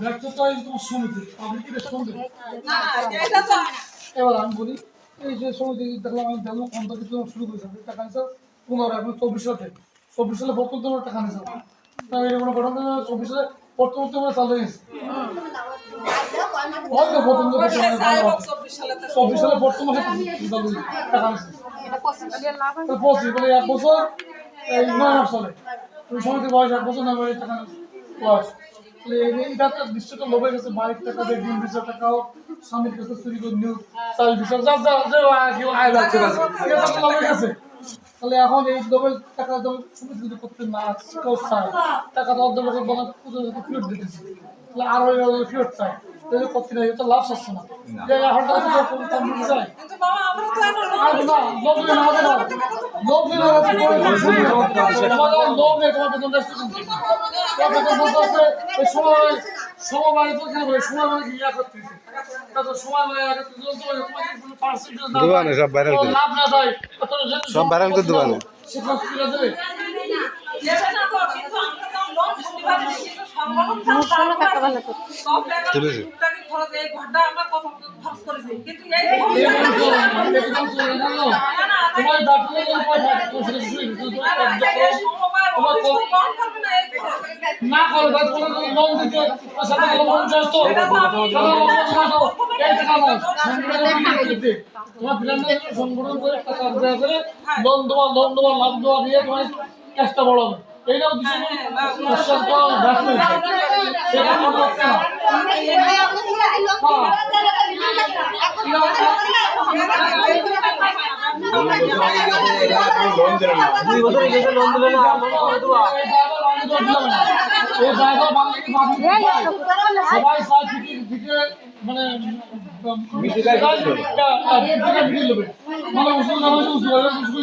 ব্যর্থতা এই তোমার সমিতি আপনি কি সমিতি এবার আমি বলি এই যে সমিতি দেখলাম আমি দেখলাম কোম্পানি শুরু করেছে টাকা নিচ্ছে 15 এখন 24 সালে প্রথম তোমার টাকা নিচ্ছে তাই এরকম ঘটনা 24 সালে প্রথম তোমার চালু হয়েছে হয়তো প্রথম 24 সালে প্রথম মাসে চালু টাকা নিচ্ছে পঁচিশ বলে 1 বছর এই 9 মাস চলে ওই সমিতির বয়স 1 বছর 9 মাস টাকা বয়স এটা একটা দৃশ্যটা লোভে গেছে বাইক টাকা দিয়ে ডিম 20 টাকাও স্বামীর কাছে চুরি করে নিউ চাল 20 যা যা যে কেউ আয় যাচ্ছে এটা লোভে গেছে তাহলে এখন এই লোভের টাকা যখন সমিতি যদি করতে না কেউ চায় টাকা তো অর্ধ লোকের বলা ফেরত দিতেছে তাহলে আর ওই ফেরত চায় তাহলে করতে না এটা লাভ আসছে না যে এখন টাকা কম দিতে চায় লোভ নেই লোভ নেই তোমার বেতন সময় তো কেন সময় মানে ইয়া করতেছে সময় মানে সব ভাইরাল করে লাভ না দেয় সব ভাইরাল করে দেওয়া না সেটা দেবে না করবে লোন দিতে সংগঠন করে টাকা করে লোন দেওয়া লাভ দেওয়া দিয়ে তোমার চেষ্টা বড় হবে এইটাও সবাই মানে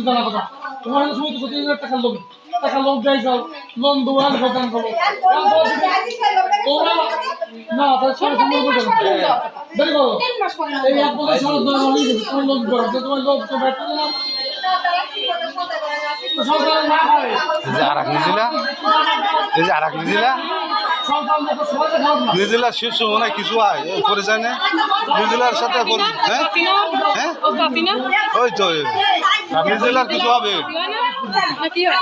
জানা কথা তোমার সময় তো 20,000 টাকা লোক টাকা লোক দেয় সব লোন দেওয়ার প্রদান করবো না তাহলে সব দেরি করো এই 1 বছর সব তোমার লোন করো তোমার লোক তো ব্যাটারি না সরকার না করে নিউজিল্যান্ড শীর্ষ মনে হয় কিছু হয় করে যায় না নিউজিল্যান্ডের সাথে হ্যাঁ হ্যাঁ ওই তো নিউজিল্যান্ড কিছু হবে কি হয়